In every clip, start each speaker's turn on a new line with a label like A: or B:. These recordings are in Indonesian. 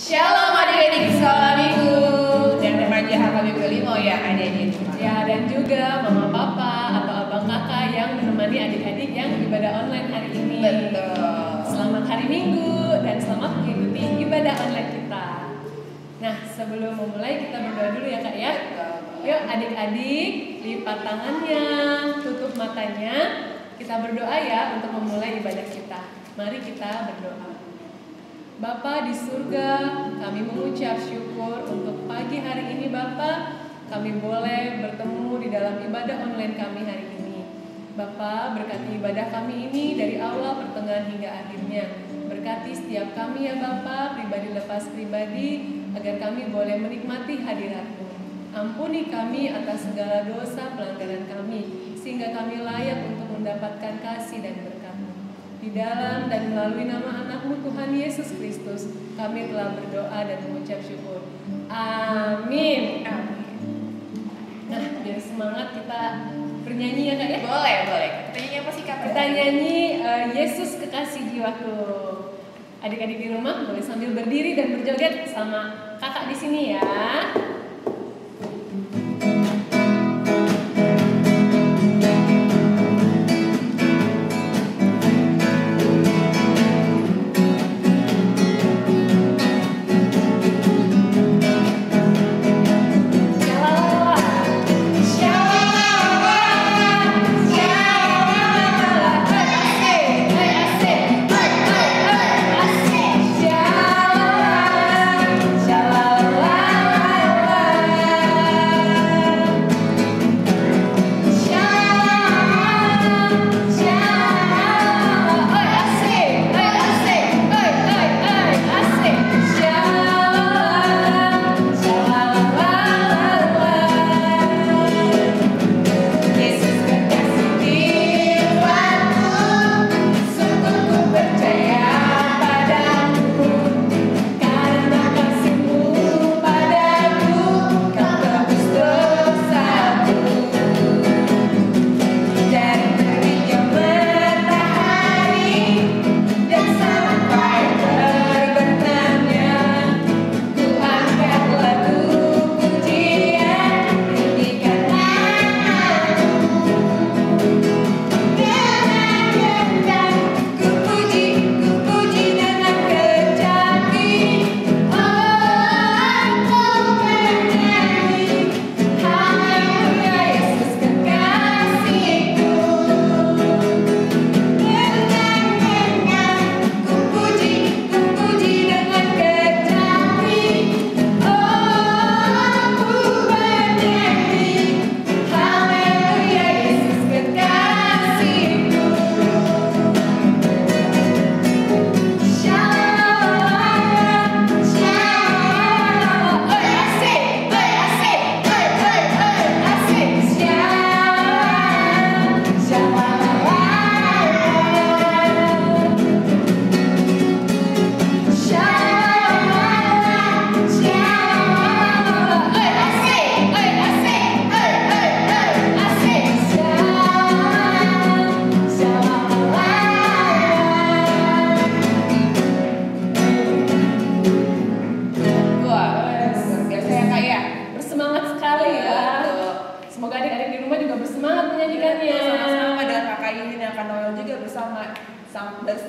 A: Shalom adik-adik sekolah minggu dan remaja HKBP Limo yang ada di rumah.
B: Ya, dan juga mama papa atau abang kakak yang menemani adik-adik yang ibadah online hari ini.
A: Betul.
B: Selamat hari Minggu dan selamat mengikuti ibadah online kita. Nah, sebelum memulai kita berdoa dulu ya Kak ya. Yuk adik-adik, lipat tangannya, tutup matanya. Kita berdoa ya untuk memulai ibadah kita. Mari kita berdoa. Bapa di surga, kami mengucap syukur untuk pagi hari ini Bapa. Kami boleh bertemu di dalam ibadah online kami hari ini. Bapa, berkati ibadah kami ini dari awal, pertengahan hingga akhirnya. Berkati setiap kami ya Bapa, pribadi lepas pribadi, agar kami boleh menikmati hadirat-Mu. Ampuni kami atas segala dosa pelanggaran kami, sehingga kami layak untuk mendapatkan kasih dan berkat-Mu. Di dalam dan melalui nama anak-Mu Tuhan Yesus Kristus, kami telah berdoa dan mengucap syukur. Amin.
A: Amin.
B: Nah, biar semangat kita bernyanyi ya Kak ya?
A: Boleh. Kita nyanyi apa sih Kak?
B: Kita nyanyi Yesus Kekasih Jiwaku. Adik-adik di rumah boleh sambil berdiri dan berjoget sama kakak di sini ya.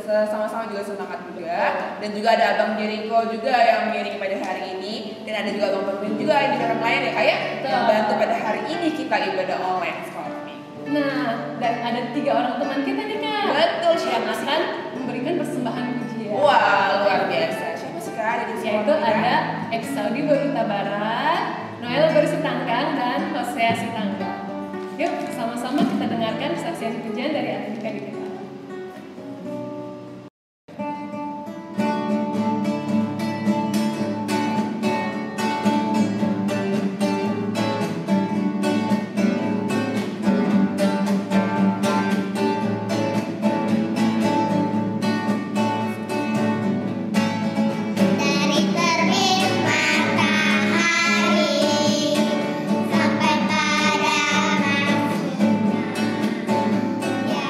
A: Sama-sama juga semangat juga. Dan juga ada Abang Jericho juga yang mengiringi pada hari ini. Dan ada juga Abang Perwin juga yang di belakang layar ya Kak ya, yang bantu pada hari ini kita ibadah online sekolah minggu.
B: Nah, dan ada 3 orang teman kita nih Kak.
A: Betul,
B: yang akan memberikan persembahan pujian.
A: Wah, luar biasa. Siapa sih Kak ada di sini?
B: Yaitu ada Exaudi Baruta Barat, Noel Baru Sitanggang, dan Hosea Sitanggang. Yuk, sama-sama kita dengarkan saksian pujian dari adik-adik kita.
C: Dari terbit matahari sampai pada masuknya, ya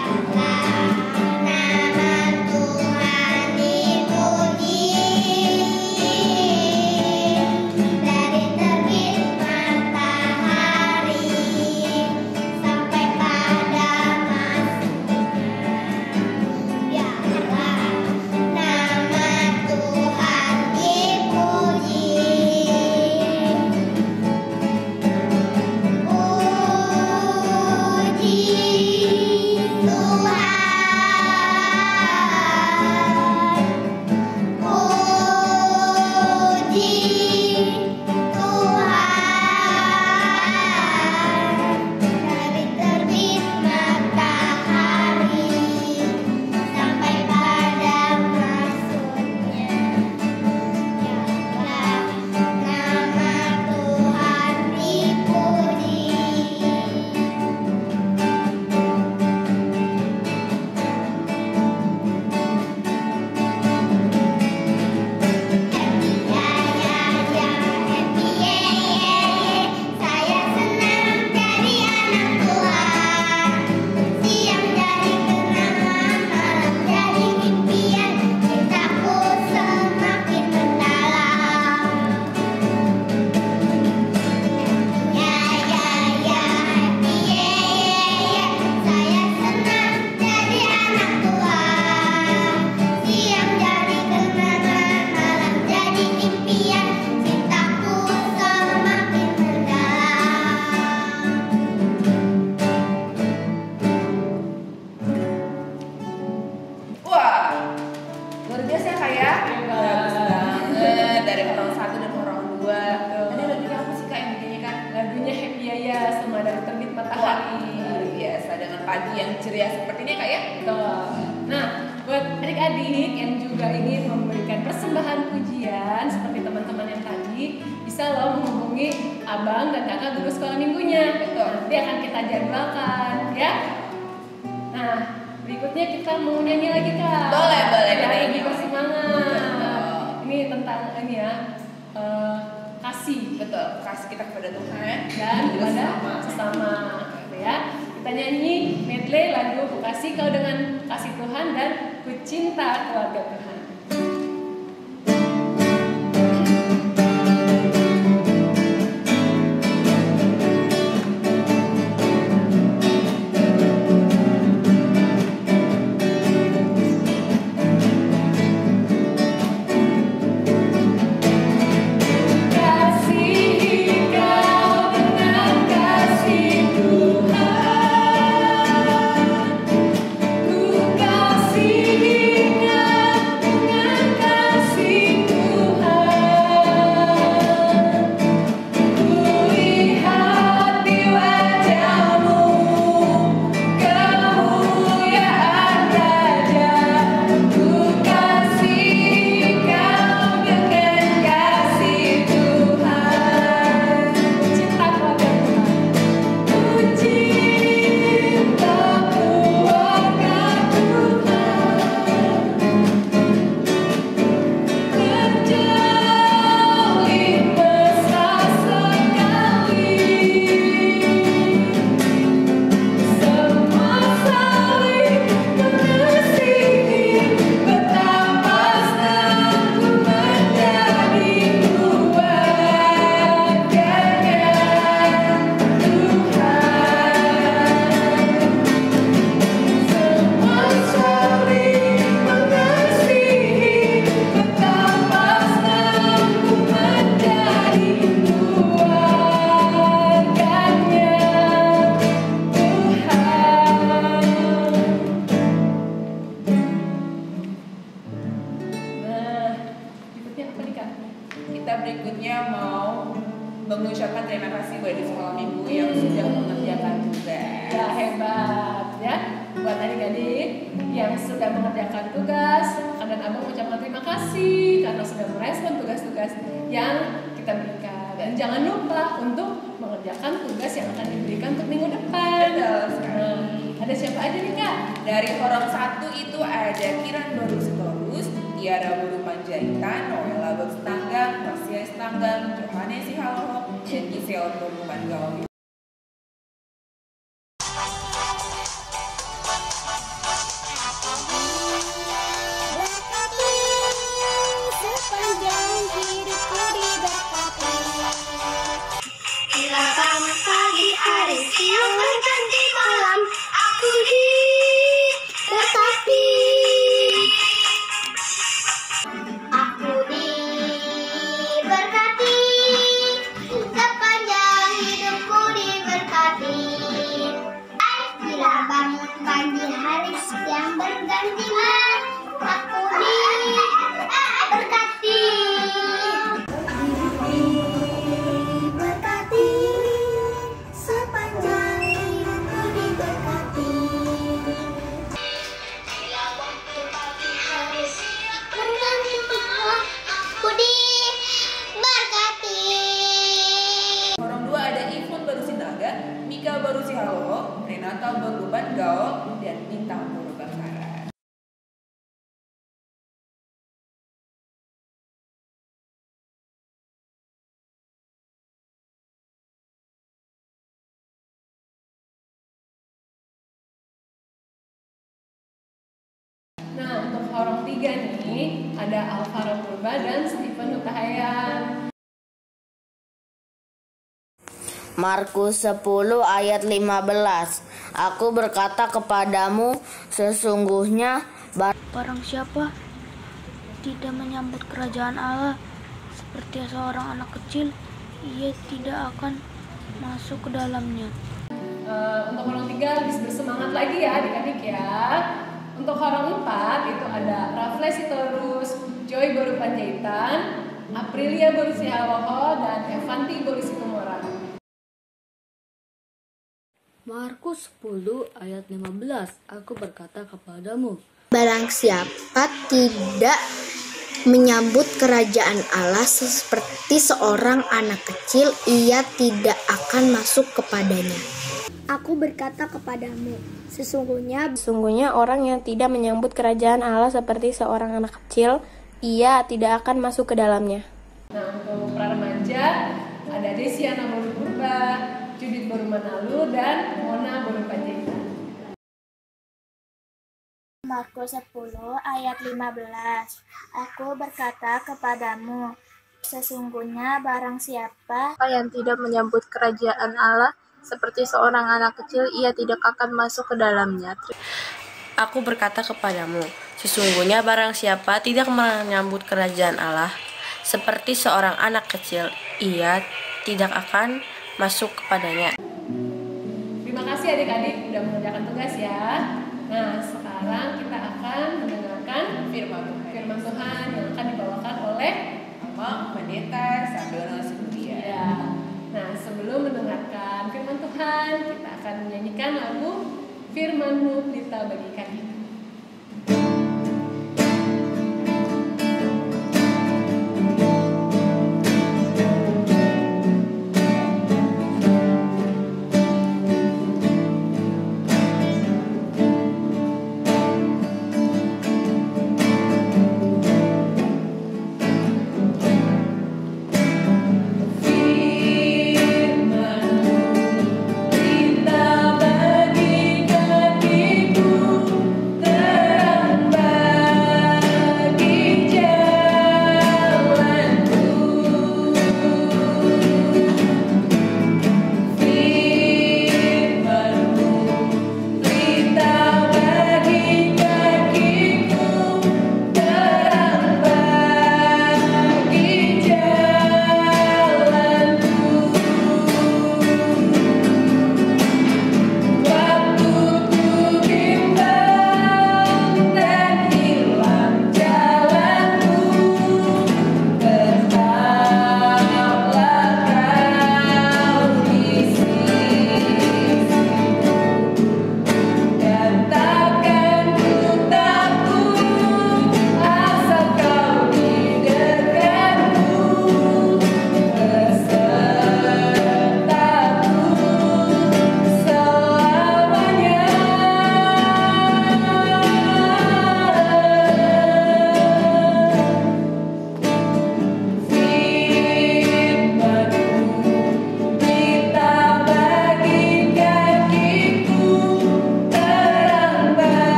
A: yang ceria seperti ini Kak ya.
B: Betul. Nah, buat adik-adik yang juga ingin memberikan persembahan pujian seperti teman-teman yang tadi, bisa loh menghubungi abang dan kakak guru sekolah minggunya.
A: Betul.
B: Nanti akan kita jadwalkan, ya. Nah, berikutnya kita mau nyanyi lagi Kak.
A: Boleh,
B: Ya,
A: kita
B: lebih bersemangat.
A: Betul.
B: Ini tentang ini ya, kasih
A: Betul, kasih kita kepada Tuhan
B: dan
A: juga
B: kepada sesama, gitu ya. Kita nyanyi medley lagu Ku Kasih Kau dengan Kasih Tuhan dan Ku Cinta Keluarga Tuhan. Kasihi Kau dengan kasih Tuhan, ku kasihi Kau dengan kasih Tuhan. Ku lihat di wajah-Mu kemuliaan Raja, ku kasihi Kau dengan kasih Tuhan. Cinta keluarga Tuhan. Ku cinta keluarga Tuhan, terjalin mesra sekali. Semua saling mengasihi, betapa senang ku menjadi keluarganya Tuhan. Semua saling mengasihi, betapa senang ku menjadi keluarganya Tuhan. Nah, berikutnya apa nih Kak?
A: Kita berikutnya mau mengucapkan terima kasih buat di sekolah minggu yang sudah mengerjakan tugas.
B: Ya hebat ya, buat adik-adik yang sudah mengerjakan tugas, dan abang ucapkan terima kasih karena sudah merespon tugas-tugas yang kita berikan. Dan jangan lupa untuk mengerjakan tugas yang akan diberikan untuk minggu depan.
A: Betul sekali.
B: Ada siapa aja nih Kak?
A: Dari orang satu itu ada Kiran Baru Sitorus, Tiara Baru Panjaitan, Noella Berstanggang, Rasia Stanggang, Johannes Sihaloho, dan Gisel Baru Gaul.
C: Berkati sepanjang hidupku diberkati. Bila bangun pagi hari siang berganti malam, aku diberkati. Aku diberkati sepanjang hidupku diberkati. Bila bangun pagi hari siang berganti malam, aku diberkati. Diberkati sepanjang hidupku diberkati. Bila waktu pagi hari siang berganti malam, aku diberkati.
A: Orang dua ada Ivon Baru Sindaga, Mika Baru Sihaloho, Renata Baru Gaul, dan Bintang Baru Bangkara.
B: Nah, untuk horor 3 nih, ada Alvaro Purba dan Stephen Hutahayan.
D: Markus 10 ayat 15. Aku berkata kepadamu, sesungguhnya
E: Barang siapa tidak menyambut kerajaan Allah seperti seorang anak kecil, ia tidak akan masuk ke dalamnya.
B: Untuk horor 3 lebih bersemangat lagi ya adik-adik ya. Untuk horor 4 itu ada Rafles Sitorus, Joy Baru Panjaitan, Aprilia Baru Sihaloho, dan Evanti Baru Situmorang.
F: Markus 10 ayat 15. Aku berkata kepadamu,
G: Barang siapa tidak menyambut kerajaan Allah seperti seorang anak kecil, ia tidak akan masuk kepadanya.
H: Aku berkata kepadamu, sesungguhnya
I: orang yang tidak menyambut kerajaan Allah seperti seorang anak kecil, ia tidak akan masuk ke dalamnya.
B: Nah, untuk pra remaja ada Desiana Baru Purba, Judith Baru Manalu, dan Mona Baru Panjaitan.
H: Markus 10 ayat 15. Aku berkata kepadamu, sesungguhnya barang siapa
I: yang tidak menyambut kerajaan Allah seperti seorang anak kecil, ia tidak akan masuk ke dalamnya.
D: Aku berkata kepadamu, sesungguhnya barang siapa tidak menyambut kerajaan Allah seperti seorang anak kecil, ia tidak akan masuk kepadanya.
B: Terima kasih adik-adik sudah mengerjakan tugas ya. Nah, sekarang kita akan mendengarkan firman Tuhan yang akan dibawakan oleh
A: Mama Pendeta Sardono Suria.
B: ya. Nah, sebelum mendengarkan firman Tuhan, kita akan menyanyikan lagu Firman-Mu Pelita Bagi Kakiku.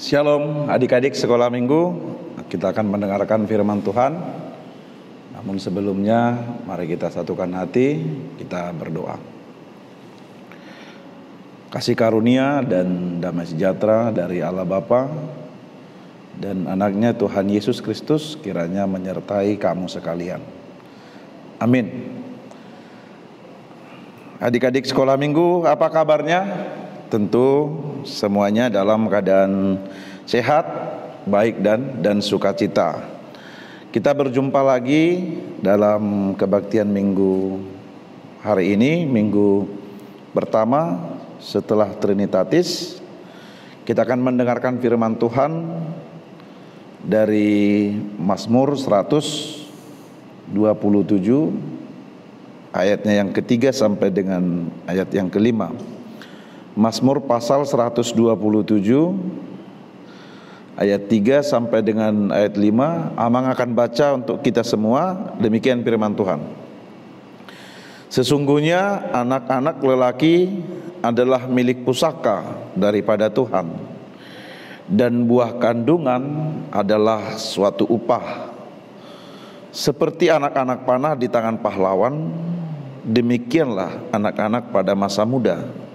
J: Shalom adik-adik sekolah minggu, kita akan mendengarkan firman Tuhan. Namun sebelumnya mari kita satukan hati, kita berdoa. Kasih karunia dan damai sejahtera dari Allah Bapa dan anaknya Tuhan Yesus Kristus kiranya menyertai kamu sekalian. Amin. Adik-adik sekolah minggu, apa kabarnya? Tentu semuanya dalam keadaan sehat, baik dan sukacita. Kita berjumpa lagi dalam kebaktian minggu hari ini, minggu pertama setelah Trinitatis. Kita akan mendengarkan firman Tuhan dari Mazmur 127 ayatnya yang ketiga sampai dengan ayat yang kelima. Mazmur pasal 127 ayat 3 sampai dengan ayat 5. Amang akan baca untuk kita semua. Demikian firman Tuhan. Sesungguhnya anak-anak lelaki adalah milik pusaka daripada Tuhan, dan buah kandungan adalah suatu upah. Seperti anak-anak panah di tangan pahlawan, demikianlah anak-anak pada masa muda.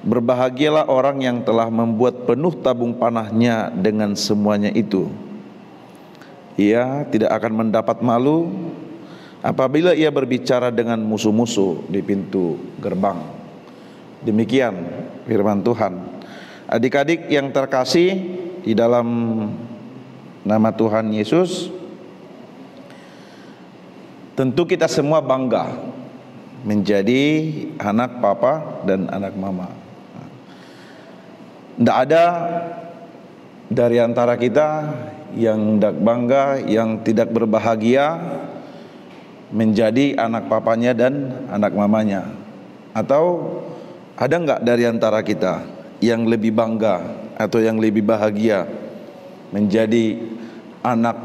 J: Berbahagialah orang yang telah membuat penuh tabung panahnya dengan semuanya itu. Ia tidak akan mendapat malu apabila ia berbicara dengan musuh-musuh di pintu gerbang. Demikian firman Tuhan. Adik-adik yang terkasih di dalam nama Tuhan Yesus, tentu kita semua bangga menjadi anak papa dan anak mama. Tidak ada dari antara kita yang tidak bangga, yang tidak berbahagia menjadi anak papanya dan anak mamanya. Atau ada enggak dari antara kita yang lebih bangga atau yang lebih bahagia menjadi anak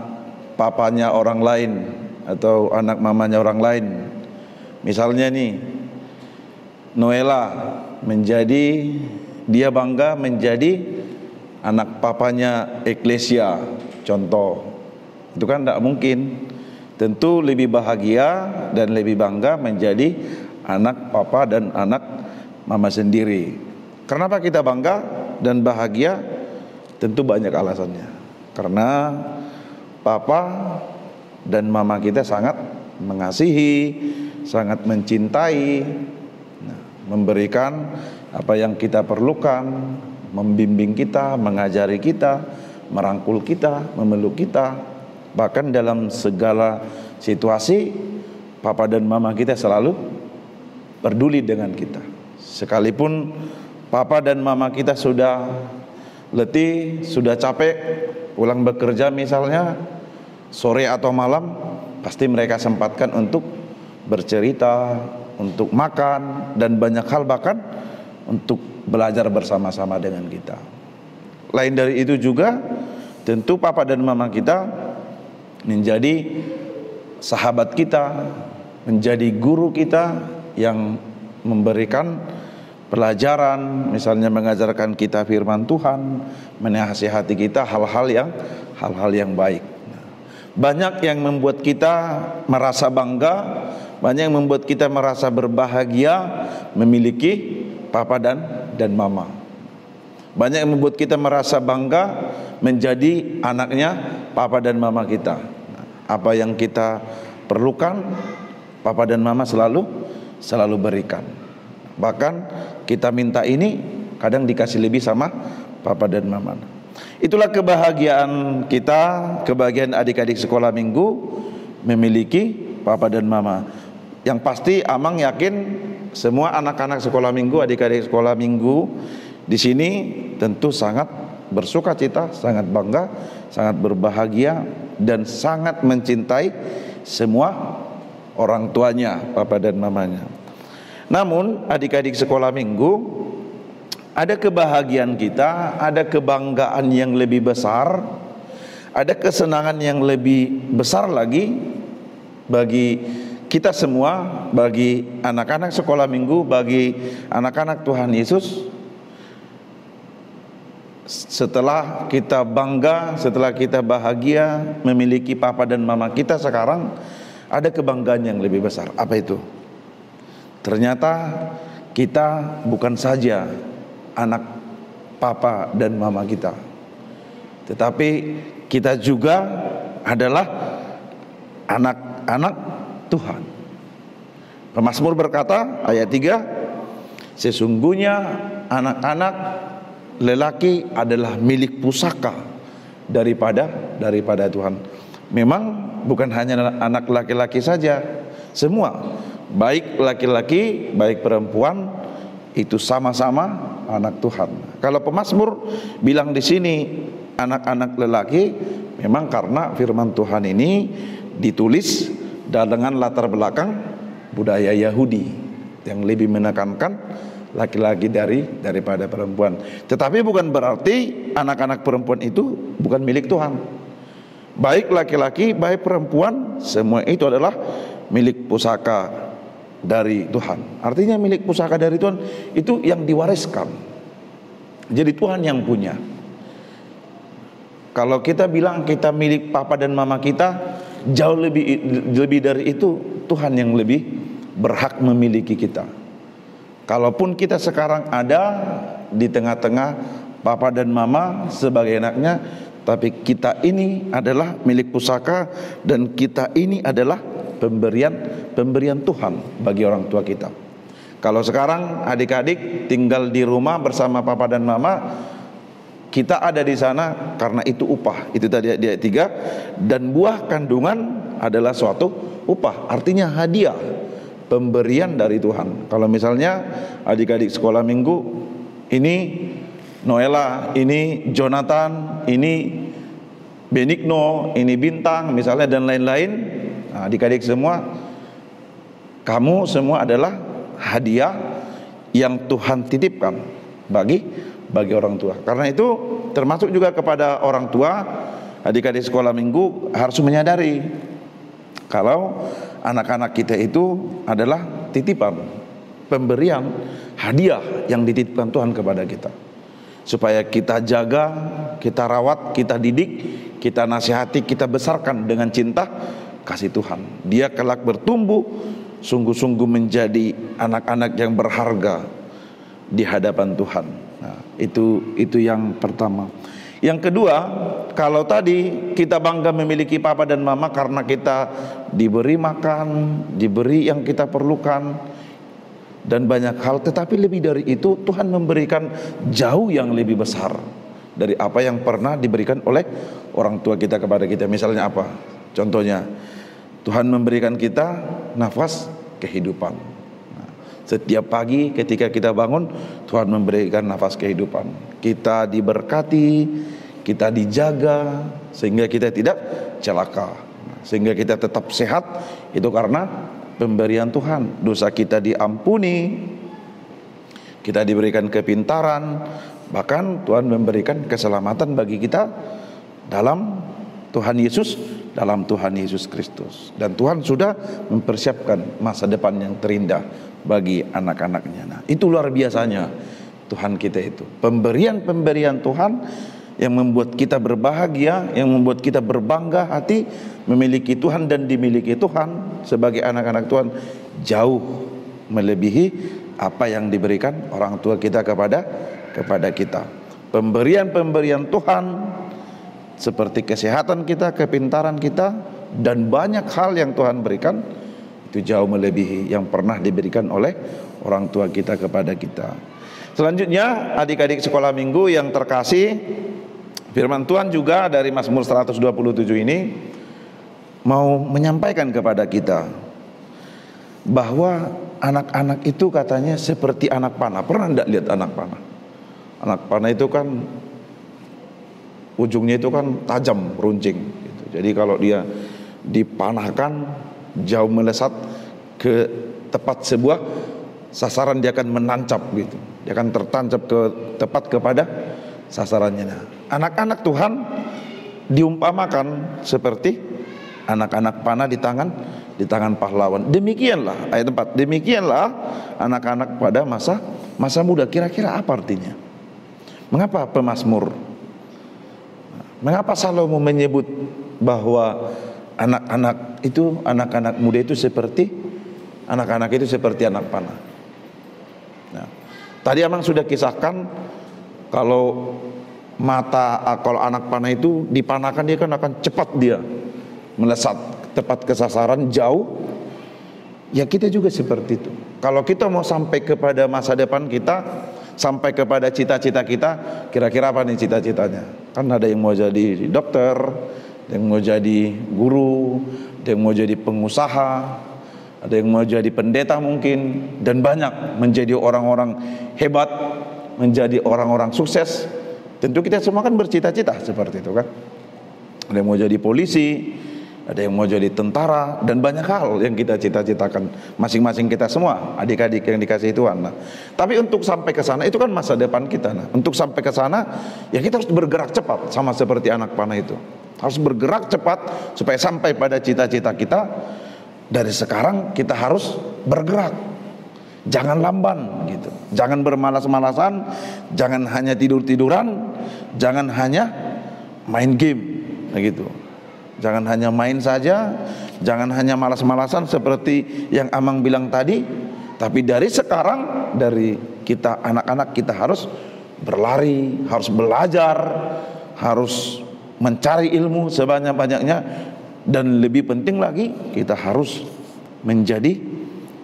J: papanya orang lain atau anak mamanya orang lain? Misalnya nih, Noela dia bangga menjadi anak papanya Eklesia, contoh. Itu kan tidak mungkin. Tentu lebih bahagia dan lebih bangga menjadi anak papa dan anak mama sendiri. Kenapa kita bangga dan bahagia? Tentu banyak alasannya. Karena papa dan mama kita sangat mengasihi, sangat mencintai, memberikan apa yang kita perlukan, membimbing kita, mengajari kita, merangkul kita, memeluk kita. Bahkan dalam segala situasi, papa dan mama kita selalu peduli dengan kita. Sekalipun papa dan mama kita sudah letih, sudah capek, pulang bekerja misalnya, sore atau malam, pasti mereka sempatkan untuk bercerita, untuk makan, dan banyak hal, bahkan untuk belajar bersama-sama dengan kita. Lain dari itu juga, tentu papa dan mama kita menjadi sahabat kita, menjadi guru kita yang memberikan pelajaran, misalnya mengajarkan kita firman Tuhan, menasihati kita hal-hal yang baik. Banyak yang membuat kita merasa bangga, banyak yang membuat kita merasa berbahagia memiliki papa dan mama. Banyak yang membuat kita merasa bangga menjadi anaknya papa dan mama kita. Apa yang kita perlukan, papa dan mama selalu berikan. Bahkan kita minta ini kadang dikasih lebih sama papa dan mama. Itulah kebahagiaan kita, kebahagiaan adik-adik sekolah minggu memiliki papa dan mama. Yang pasti Amang yakin semua anak-anak sekolah minggu, adik-adik sekolah minggu di sini tentu sangat bersuka cita, sangat bangga, sangat berbahagia, dan sangat mencintai semua orang tuanya, papa dan mamanya. Namun adik-adik sekolah minggu, ada kebahagiaan kita, ada kebanggaan yang lebih besar, ada kesenangan yang lebih besar lagi bagi kita semua, bagi anak-anak sekolah minggu, bagi anak-anak Tuhan Yesus. Setelah kita bangga, setelah kita bahagia memiliki papa dan mama kita, sekarang ada kebanggaan yang lebih besar. Apa itu? Ternyata kita bukan saja anak papa dan mama kita, tetapi kita juga adalah anak-anak Tuhan. Pemazmur berkata, ayat 3, sesungguhnya anak-anak lelaki adalah milik pusaka daripada Tuhan. Memang bukan hanya anak laki-laki saja, semua, baik laki-laki, baik perempuan, itu sama-sama anak Tuhan. Kalau pemazmur bilang di sini anak-anak lelaki, memang karena firman Tuhan ini ditulis dengan latar belakang budaya Yahudi yang lebih menekankan laki-laki daripada perempuan. Tetapi bukan berarti anak-anak perempuan itu bukan milik Tuhan. Baik laki-laki, baik perempuan, semua itu adalah milik pusaka dari Tuhan. Artinya milik pusaka dari Tuhan itu yang diwariskan. Jadi Tuhan yang punya. Kalau kita bilang kita milik papa dan mama kita, jauh lebih dari itu, Tuhan yang lebih berhak memiliki kita. Kalaupun kita sekarang ada di tengah-tengah papa dan mama sebagai anaknya, tapi kita ini adalah milik pusaka, dan kita ini adalah pemberian Tuhan bagi orang tua kita. Kalau sekarang adik-adik tinggal di rumah bersama papa dan mama, kita ada di sana karena itu upah. Itu tadi ayat 3. Dan buah kandungan adalah suatu upah, artinya hadiah, pemberian dari Tuhan. Kalau misalnya adik-adik sekolah minggu, ini Noela, ini Jonathan, ini Benigno, ini Bintang misalnya, dan lain-lain. Nah, adik-adik semua, kamu semua adalah hadiah yang Tuhan titipkan bagi orang tua. Karena itu termasuk juga kepada orang tua, adik-adik sekolah minggu harus menyadari kalau anak-anak kita itu adalah titipan, pemberian, hadiah yang dititipkan Tuhan kepada kita. Supaya kita jaga, kita rawat, kita didik, kita nasihati, kita besarkan dengan cinta kasih Tuhan. Dia kelak bertumbuh sungguh-sungguh menjadi anak-anak yang berharga di hadapan Tuhan. Nah, itu yang pertama. Yang kedua, kalau tadi kita bangga memiliki papa dan mama karena kita diberi makan, diberi yang kita perlukan, dan banyak hal, tetapi lebih dari itu Tuhan memberikan jauh yang lebih besar dari apa yang pernah diberikan oleh orang tua kita kepada kita. Misalnya apa? Contohnya, Tuhan memberikan kita nafas kehidupan. Nah, setiap pagi ketika kita bangun, Tuhan memberikan nafas kehidupan. Kita diberkati, kita dijaga sehingga kita tidak celaka, sehingga kita tetap sehat. Itu karena pemberian Tuhan. Dosa kita diampuni, kita diberikan kepintaran, bahkan Tuhan memberikan keselamatan bagi kita dalam Tuhan Yesus, dalam Tuhan Yesus Kristus. Dan Tuhan sudah mempersiapkan masa depan yang terindah bagi anak-anaknya. Nah, itu luar biasanya Tuhan kita itu. Pemberian-pemberian Tuhan yang membuat kita berbahagia, yang membuat kita berbangga hati memiliki Tuhan dan dimiliki Tuhan sebagai anak-anak Tuhan, jauh melebihi apa yang diberikan orang tua kita kepada kita. Pemberian-pemberian Tuhan seperti kesehatan kita, kepintaran kita, dan banyak hal yang Tuhan berikan itu jauh melebihi yang pernah diberikan oleh orang tua kita kepada kita. Selanjutnya, adik-adik sekolah minggu yang terkasih, firman Tuhan juga dari Mazmur 127 ini mau menyampaikan kepada kita bahwa anak-anak itu katanya seperti anak panah. Pernah enggak lihat anak panah? Anak panah itu kan ujungnya itu kan tajam, runcing gitu. Jadi kalau dia dipanahkan jauh melesat ke tepat sebuah sasaran, dia akan menancap gitu. Dia akan tertancap tepat kepada sasarannya. Nah, anak-anak Tuhan diumpamakan seperti anak-anak panah di tangan pahlawan. Demikianlah ayat 4. Demikianlah anak-anak pada masa muda. Kira-kira apa artinya? Mengapa pemazmur, mengapa Salomo menyebut bahwa anak-anak muda itu seperti anak panah? Nah, tadi Amang sudah kisahkan kalau anak panah itu dipanahkan, dia kan akan cepat dia melesat tepat ke sasaran jauh. Ya, kita juga seperti itu. Kalau kita mau sampai kepada masa depan kita, sampai kepada cita-cita kita, kira-kira apa nih cita-citanya? Kan ada yang mau jadi dokter, ada yang mau jadi guru, ada yang mau jadi pengusaha, ada yang mau jadi pendeta mungkin, dan banyak menjadi orang-orang hebat, menjadi orang-orang sukses. Tentu kita semua kan bercita-cita seperti itu kan. Ada yang mau jadi polisi, ada yang mau jadi tentara, dan banyak hal yang kita cita-citakan masing-masing kita semua, adik-adik yang dikasihi Tuhan. Nah, tapi untuk sampai ke sana itu kan masa depan kita. Nah, untuk sampai ke sana ya kita harus bergerak cepat, sama seperti anak panah itu. Harus bergerak cepat supaya sampai pada cita-cita kita. Dari sekarang kita harus bergerak. Jangan lamban gitu. Jangan bermalas-malasan, jangan hanya tidur-tiduran, jangan hanya main game gitu. Jangan hanya main saja, jangan hanya malas-malasan seperti yang Amang bilang tadi. Tapi dari sekarang, dari kita anak-anak, kita harus berlari, harus belajar, harus mencari ilmu sebanyak-banyaknya. Dan lebih penting lagi, kita harus menjadi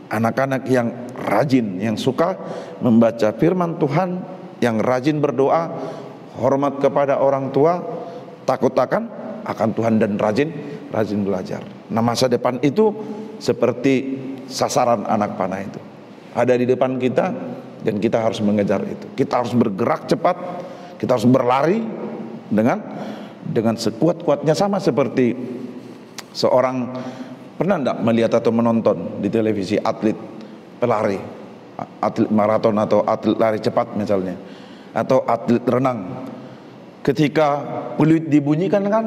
J: anak-anak yang rajin, yang suka membaca firman Tuhan, yang rajin berdoa, hormat kepada orang tua, takut akan Tuhan, dan rajin belajar. Nah, masa depan itu seperti sasaran anak panah itu ada di depan kita, dan kita harus mengejar itu. Kita harus bergerak cepat, kita harus berlari dengan sekuat-kuatnya, sama seperti seorang, pernah enggak melihat atau menonton di televisi atlet pelari, atlet maraton atau atlet lari cepat misalnya, atau atlet renang. Ketika peluit dibunyikan kan,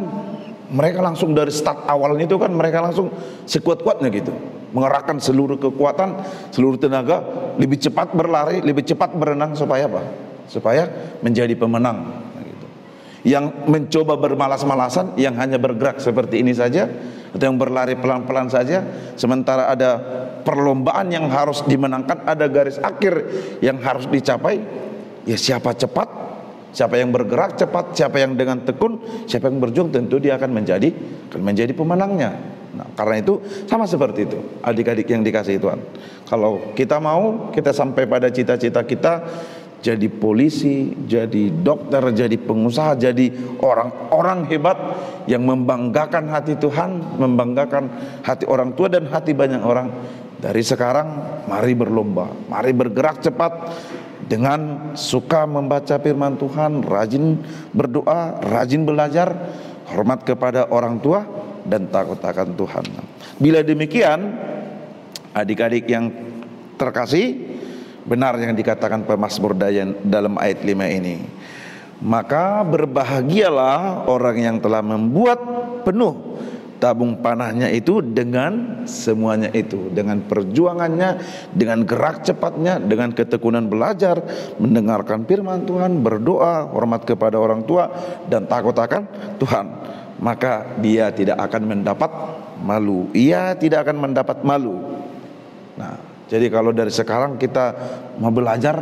J: mereka langsung dari start awalnya itu kan mereka langsung sekuat-kuatnya gitu, mengerahkan seluruh kekuatan, seluruh tenaga, lebih cepat berlari, lebih cepat berenang, supaya apa? Supaya menjadi pemenang gitu. Yang mencoba bermalas-malasan, yang hanya bergerak seperti ini saja, atau yang berlari pelan-pelan saja, sementara ada perlombaan yang harus dimenangkan, ada garis akhir yang harus dicapai, ya siapa cepat, siapa yang bergerak cepat, siapa yang dengan tekun, siapa yang berjuang, tentu dia akan menjadi pemenangnya. Nah, karena itu sama seperti itu, adik-adik yang dikasihi Tuhan. Kalau kita mau, kita sampai pada cita-cita kita, jadi polisi, jadi dokter, jadi pengusaha, jadi orang-orang hebat yang membanggakan hati Tuhan, membanggakan hati orang tua dan hati banyak orang. Dari sekarang, mari berlomba, mari bergerak cepat dengan suka membaca firman Tuhan, rajin berdoa, rajin belajar, hormat kepada orang tua, dan takut akan Tuhan. Bila demikian, adik-adik yang terkasih, benar yang dikatakan pemazmur dalam ayat 5 ini. Maka berbahagialah orang yang telah membuat penuh tabung panahnya itu dengan semuanya itu, dengan perjuangannya, dengan gerak cepatnya, dengan ketekunan belajar, mendengarkan firman Tuhan, berdoa, hormat kepada orang tua, dan takut akan Tuhan. Maka dia tidak akan mendapat malu. Ia tidak akan mendapat malu. Nah, jadi kalau dari sekarang kita mau belajar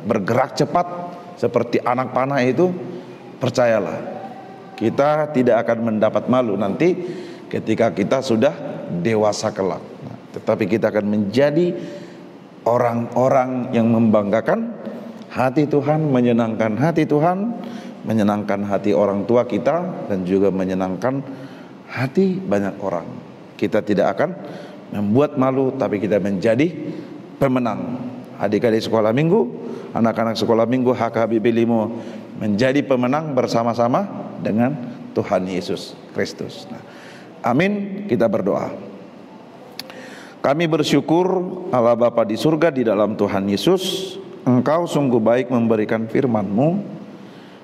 J: bergerak cepat seperti anak panah itu, percayalah, kita tidak akan mendapat malu nanti ketika kita sudah dewasa kelak. Nah, tetapi kita akan menjadi orang-orang yang membanggakan hati Tuhan, menyenangkan hati Tuhan, menyenangkan hati orang tua kita, dan juga menyenangkan hati banyak orang. Kita tidak akan membuat malu, tapi kita menjadi pemenang. Adik-adik sekolah minggu, anak-anak sekolah minggu HKBP Limo, menjadi pemenang bersama-sama dengan Tuhan Yesus Kristus. Nah, amin. Kita berdoa. Kami bersyukur Allah Bapa di surga, di dalam Tuhan Yesus, Engkau sungguh baik memberikan firman-Mu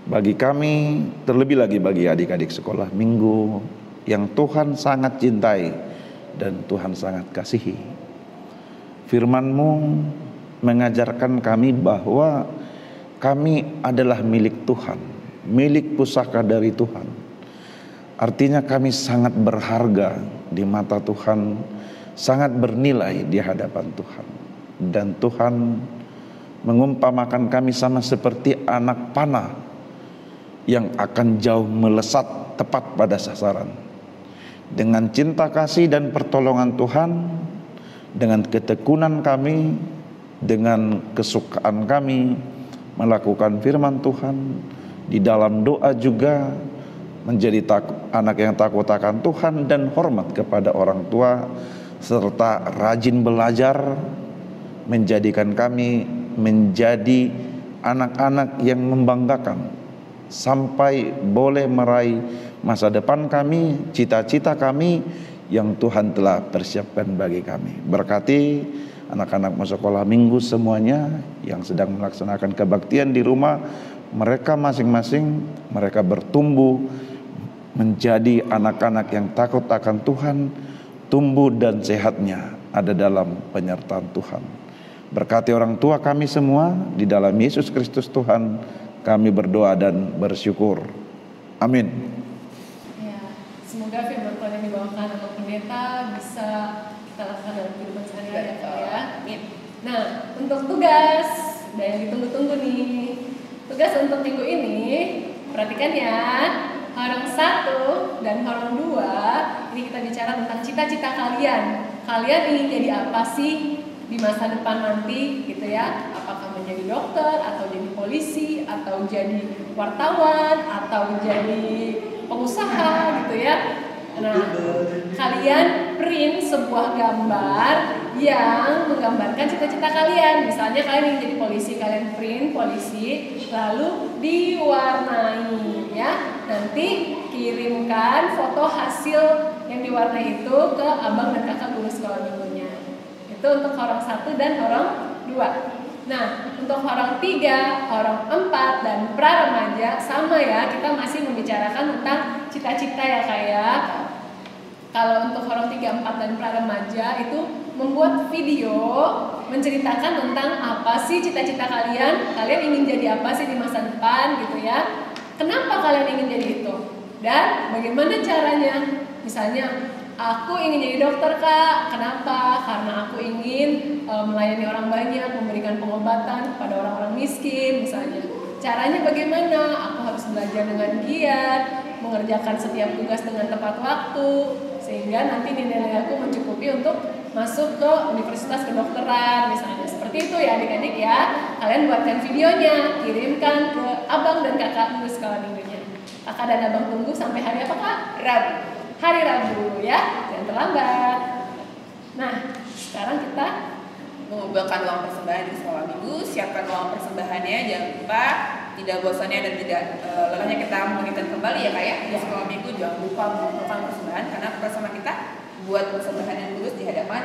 J: bagi kami, terlebih lagi bagi adik-adik sekolah minggu yang Tuhan sangat cintai dan Tuhan sangat kasihi. Firman-Mu mengajarkan kami bahwa kami adalah milik Tuhan, milik pusaka dari Tuhan. Artinya kami sangat berharga di mata Tuhan, sangat bernilai di hadapan Tuhan. Dan Tuhan mengumpamakan kami sama seperti anak panah yang akan jauh melesat tepat pada sasaran. Dengan cinta kasih dan pertolongan Tuhan, dengan ketekunan kami, dengan kesukaan kami melakukan firman Tuhan, di dalam doa juga menjadi anak yang takut akan Tuhan dan hormat kepada orang tua, serta rajin belajar, menjadikan kami menjadi anak-anak yang membanggakan, sampai boleh meraih masa depan kami, cita-cita kami yang Tuhan telah persiapkan bagi kami. Berkati anak-anak sekolah minggu semuanya yang sedang melaksanakan kebaktian di rumah mereka masing-masing, mereka bertumbuh menjadi anak-anak yang takut akan Tuhan, tumbuh dan sehatnya ada dalam penyertaan Tuhan. Berkati orang tua kami semua, di dalam Yesus Kristus Tuhan kami berdoa dan bersyukur. Amin.
B: Ya, semoga firman Tuhan yang dibawakan oleh pendeta bisa kita lakukan dalam kehidupan sehari-hari ya. Amin. Nah, untuk tugas dan yang ditunggu-tunggu nih, tugas untuk minggu ini, perhatikan ya. Horong 1 dan Horong 2, ini kita bicara tentang cita-cita kalian. Kalian ingin jadi apa sih? di masa depan nanti gitu ya, apakah menjadi dokter atau jadi polisi atau jadi wartawan atau jadi pengusaha gitu ya. Nah, kalian print sebuah gambar yang menggambarkan cita-cita kalian. Misalnya kalian ingin jadi polisi, kalian print polisi, lalu diwarnai ya. Nanti kirimkan foto hasil yang diwarnai itu ke abang dan kakak guru sekolah minggunya. Itu untuk orang 1 dan orang 2. Nah, untuk orang 3, orang 4, dan pra-remaja sama ya, kita masih membicarakan tentang cita-cita ya kayak. Kalau untuk orang 3, 4, dan pra-remaja itu membuat video menceritakan tentang apa sih cita-cita kalian ingin jadi apa sih di masa depan gitu ya. Kenapa kalian ingin jadi itu? Dan bagaimana caranya? Misalnya, aku ingin jadi dokter kak, kenapa? Karena aku ingin melayani orang banyak, memberikan pengobatan kepada orang-orang miskin misalnya. Caranya bagaimana? Aku harus belajar dengan giat, mengerjakan setiap tugas dengan tepat waktu, sehingga nanti nilai-nilai aku mencukupi untuk masuk ke universitas kedokteran misalnya. Seperti itu ya adik-adik ya. Kalian buatkan videonya, kirimkan ke abang dan kakak guru sekolah minggunya. Kakak dan abang tunggu sampai hari apa kak? Rabu. Hari Rabu ya, jangan terlambat. Nah, sekarang kita
A: mengumpulkan uang persembahan di sekolah minggu. Siapkan uang persembahannya, jangan lupa. Tidak bosannya dan tidak lelahnya kita mengingatkan kembali ya kak ya. Di sekolah minggu jangan lupa mengumpulkan persembahan, karena bersama kita buat persembahan yang tulus di hadapan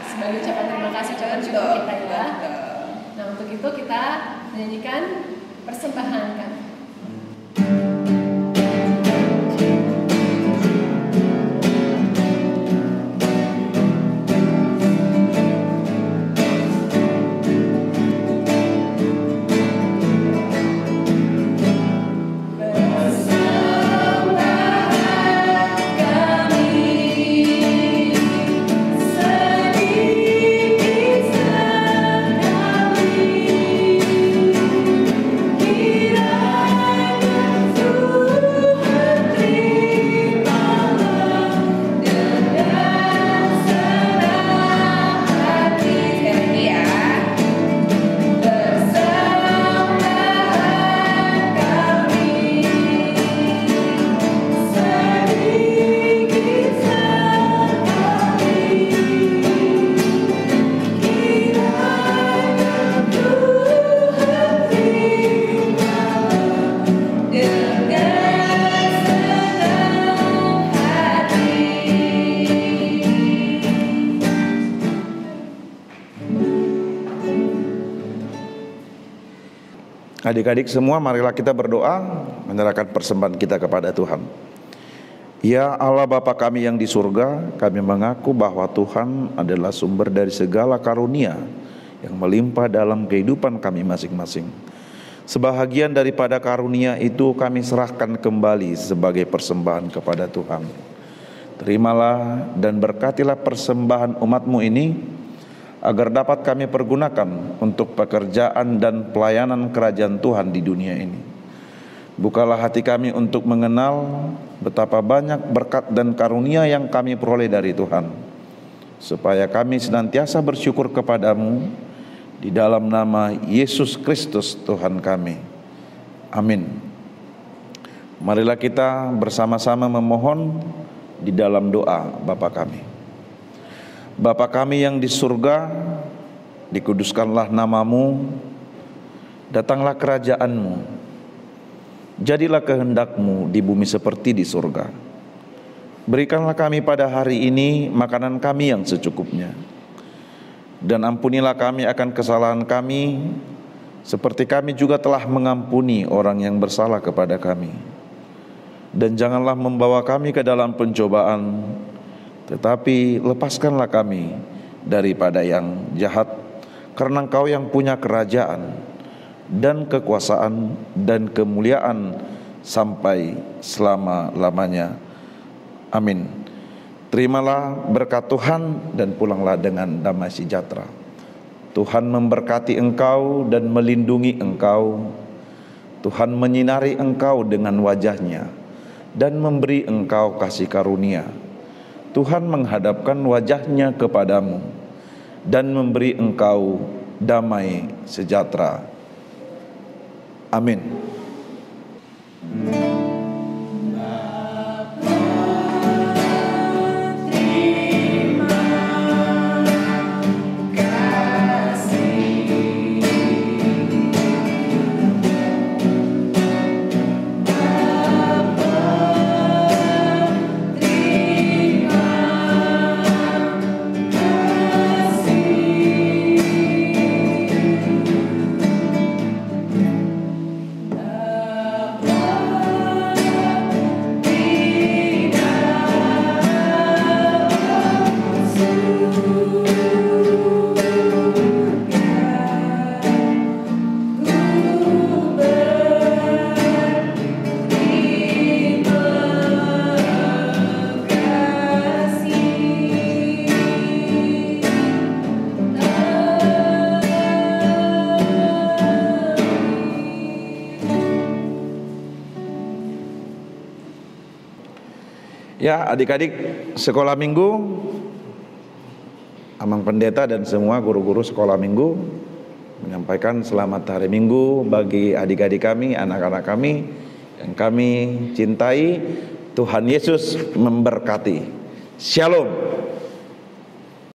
B: sebagai ucapan terima kasih ucapan syukur kita ya. Nah, untuk itu kita menyanyikan persembahan kan.
J: Adik-adik semua, marilah kita berdoa menyerahkan persembahan kita kepada Tuhan. Ya Allah Bapa kami yang di surga, kami mengaku bahwa Tuhan adalah sumber dari segala karunia yang melimpah dalam kehidupan kami masing-masing. Sebahagian daripada karunia itu kami serahkan kembali sebagai persembahan kepada Tuhan. Terimalah dan berkatilah persembahan umat-Mu ini, agar dapat kami pergunakan untuk pekerjaan dan pelayanan kerajaan Tuhan di dunia ini. Bukalah hati kami untuk mengenal betapa banyak berkat dan karunia yang kami peroleh dari Tuhan, supaya kami senantiasa bersyukur kepadamu di dalam nama Yesus Kristus Tuhan kami. Amin. Marilah kita bersama-sama memohon di dalam doa Bapa kami. Bapa kami yang di surga, dikuduskanlah namamu, datanglah kerajaanmu, jadilah kehendakmu di bumi seperti di surga. Berikanlah kami pada hari ini makanan kami yang secukupnya, dan ampunilah kami akan kesalahan kami, seperti kami juga telah mengampuni orang yang bersalah kepada kami. Dan janganlah membawa kami ke dalam pencobaan, tetapi lepaskanlah kami daripada yang jahat, karena Engkau yang punya kerajaan dan kekuasaan dan kemuliaan sampai selama-lamanya. Amin. Terimalah berkat Tuhan dan pulanglah dengan damai sejahtera. Tuhan memberkati engkau dan melindungi engkau. Tuhan menyinari engkau dengan wajah-Nya dan memberi engkau kasih karunia. Tuhan menghadapkan wajah-Nya kepadamu dan memberi engkau damai sejahtera. Amin. Ya, adik-adik sekolah minggu, Amang Pendeta dan semua guru-guru sekolah minggu menyampaikan selamat hari Minggu bagi adik-adik kami, anak-anak kami yang kami cintai. Tuhan Yesus memberkati. Shalom.